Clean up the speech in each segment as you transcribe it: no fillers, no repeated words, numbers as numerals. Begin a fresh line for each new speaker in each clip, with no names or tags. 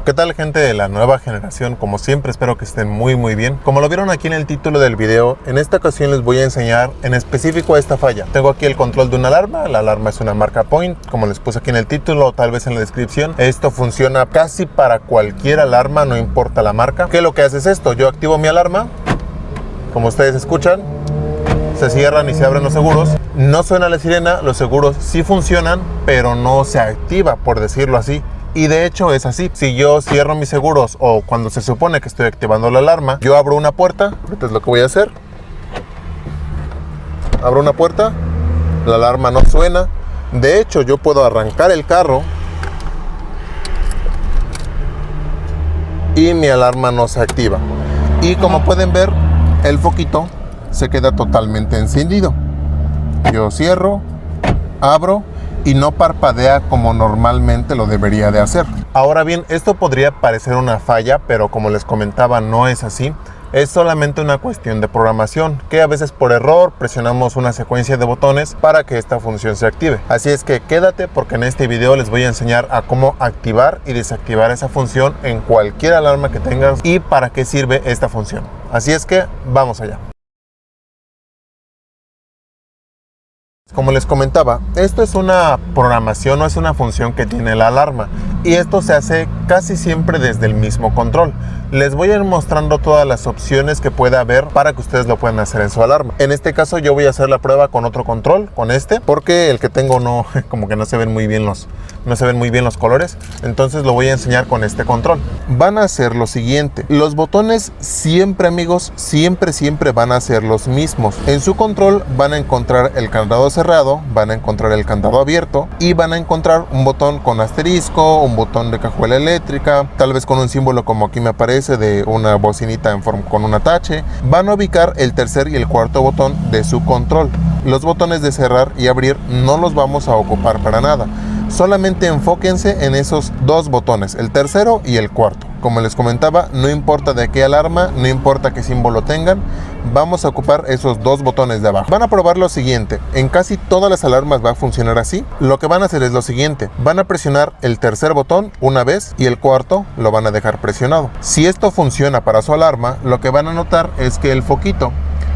¿Qué tal, gente de la nueva generación? Como siempre, espero que estén muy bien. Como lo vieron aquí en el título del video, en esta ocasión les voy a enseñar en específico esta falla. Tengo aquí el control de una alarma. La alarma es una marca Point, como les puse aquí en el título o tal vez en la descripción. Esto funciona casi para cualquier alarma, no importa la marca. ¿Qué es lo que hace? Es esto: yo activo mi alarma, como ustedes escuchan, se cierran y se abren los seguros. No suena la sirena, los seguros sí funcionan, pero no se activa, por decirlo así. Y de hecho es así. Si yo cierro mis seguros o cuando se supone que estoy activando la alarma, yo abro una puerta. Ahorita es lo que voy a hacer. Abro una puerta, la alarma no suena. De hecho, yo puedo arrancar el carro y mi alarma no se activa. Y como pueden ver, el foquito se queda totalmente encendido. Yo cierro, abro y no parpadea como normalmente lo debería de hacer. Ahora bien, esto podría parecer una falla, pero como les comentaba, no es así. Es solamente una cuestión de programación, que a veces por error presionamos una secuencia de botones para que esta función se active. Así es que quédate, porque en este video les voy a enseñar a cómo activar y desactivar esa función en cualquier alarma que tengas y para qué sirve esta función. Así es que vamos allá. Como les comentaba, esto es una programación, no es una función que tiene la alarma, y esto se hace casi siempre desde el mismo control. Les voy a ir mostrando todas las opciones que puede haber para que ustedes lo puedan hacer en su alarma. En este caso yo voy a hacer la prueba con otro control, con este, porque el que tengo no, como que no se ven muy bien los colores. Entonces lo voy a enseñar con este control. Van a hacer lo siguiente: los botones siempre, amigos, siempre van a ser los mismos. En su control van a encontrar el candado cerrado, van a encontrar el candado abierto y van a encontrar un botón con asterisco, un botón de cajuela eléctrica, tal vez con un símbolo como aquí me aparece de una bocinita en forma con un atache. Van a ubicar el tercer y el cuarto botón de su control. Los botones de cerrar y abrir no los vamos a ocupar para nada. Solamente enfóquense en esos dos botones, el tercero y el cuarto. Como les comentaba, no importa de qué alarma, no importa qué símbolo tengan, vamos a ocupar esos dos botones de abajo. Van a probar lo siguiente: en casi todas las alarmas va a funcionar así. Lo que van a hacer es lo siguiente: van a presionar el tercer botón una vez y el cuarto lo van a dejar presionado. Si esto funciona para su alarma, lo que van a notar es que el foquito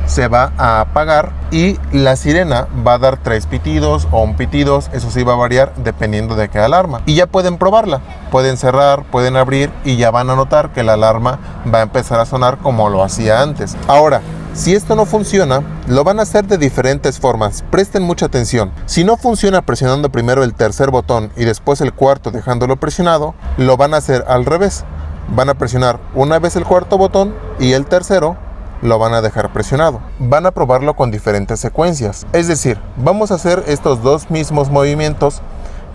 se va a apagar y la sirena va a dar 3 pitidos o un pitido. Eso sí va a variar dependiendo de qué alarma. Y ya pueden probarla, pueden cerrar, pueden abrir y ya van a notar que la alarma va a empezar a sonar como lo hacía antes. Ahora, si esto no funciona, lo van a hacer de diferentes formas. Presten mucha atención. Si no funciona presionando primero el tercer botón y después el cuarto dejándolo presionado, lo van a hacer al revés. Van a presionar una vez el cuarto botón y el tercero lo van a dejar presionado. Van a probarlo con diferentes secuencias. Es decir, vamos a hacer estos dos mismos movimientos,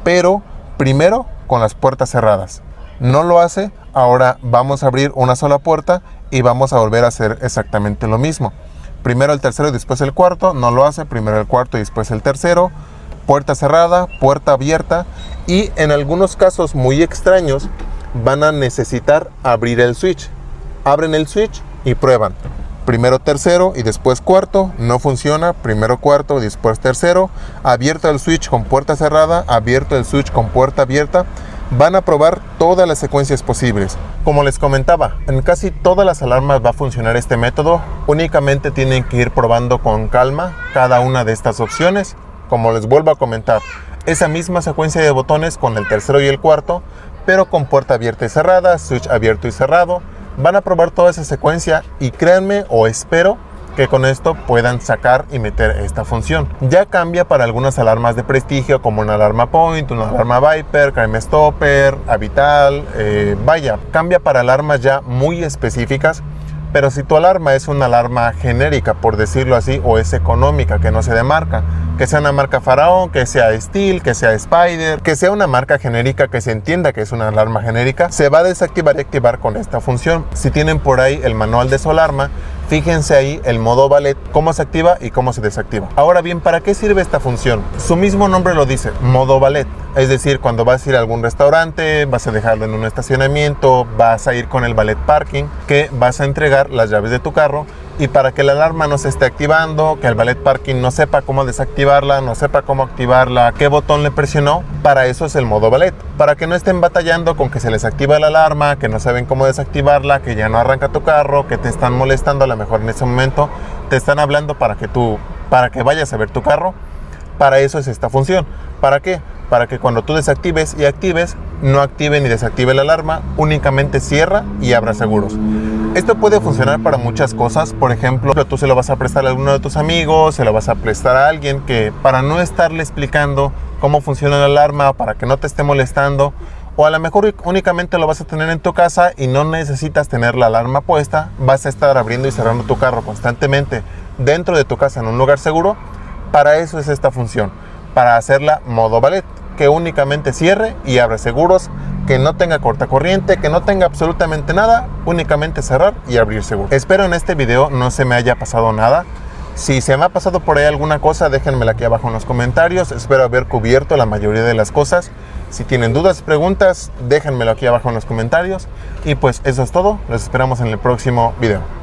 pero primero con las puertas cerradas. No lo hace, ahora vamos a abrir una sola puerta y vamos a volver a hacer exactamente lo mismo. Primero el tercero y después el cuarto. No lo hace, primero el cuarto y después el tercero. Puerta cerrada, puerta abierta, y en algunos casos muy extraños van a necesitar abrir el switch. Abren el switch y prueban. Primero tercero y después cuarto, no funciona. Primero cuarto y después tercero. Abierto el switch con puerta cerrada, abierto el switch con puerta abierta. Van a probar todas las secuencias posibles. Como les comentaba, en casi todas las alarmas va a funcionar este método. Únicamente tienen que ir probando con calma cada una de estas opciones. Como les vuelvo a comentar, esa misma secuencia de botones con el tercero y el cuarto, pero con puerta abierta y cerrada, switch abierto y cerrado. Van a probar toda esa secuencia y créanme, o espero que con esto puedan sacar y meter esta función. Ya cambia para algunas alarmas de prestigio, como una alarma Point, una alarma Viper, Crime Stopper, Avital, vaya, cambia para alarmas ya muy específicas. Pero si tu alarma es una alarma genérica, por decirlo así, o es económica, que no se de marca, que sea una marca Faraón, que sea Steel, que sea Spider, que sea una marca genérica que se entienda que es una alarma genérica, se va a desactivar y activar con esta función. Si tienen por ahí el manual de su alarma, fíjense ahí el modo ballet, cómo se activa y cómo se desactiva. Ahora bien, ¿para qué sirve esta función? Su mismo nombre lo dice, modo ballet. Es decir, cuando vas a ir a algún restaurante, vas a dejarlo en un estacionamiento, vas a ir con el valet parking, que vas a entregar las llaves de tu carro Y para que la alarma no se esté activando, que el valet parking no sepa cómo desactivarla, no sepa cómo activarla, qué botón le presionó, para eso es el modo valet. Para que no estén batallando con que se les activa la alarma, que no saben cómo desactivarla, que ya no arranca tu carro, que te están molestando, a lo mejor en ese momento te están hablando para que vayas a ver tu carro. Para eso es esta función. ¿Para qué? Para que cuando tú desactives y actives, no active ni desactive la alarma, únicamente cierra y abra seguros. Esto puede funcionar para muchas cosas. Por ejemplo, tú se lo vas a prestar a alguno de tus amigos, se lo vas a prestar a alguien que, para no estarle explicando cómo funciona la alarma, para que no te esté molestando, o a lo mejor únicamente lo vas a tener en tu casa y no necesitas tener la alarma puesta, vas a estar abriendo y cerrando tu carro constantemente dentro de tu casa en un lugar seguro. Para eso es esta función, para hacerla modo valet, que únicamente cierre y abra seguros, que no tenga cortacorriente, que no tenga absolutamente nada, únicamente cerrar y abrir seguros. Espero en este video no se me haya pasado nada. Si se me ha pasado por ahí alguna cosa, déjenmela aquí abajo en los comentarios. Espero haber cubierto la mayoría de las cosas. Si tienen dudas, preguntas, déjenmelo aquí abajo en los comentarios. Y pues eso es todo. Los esperamos en el próximo video.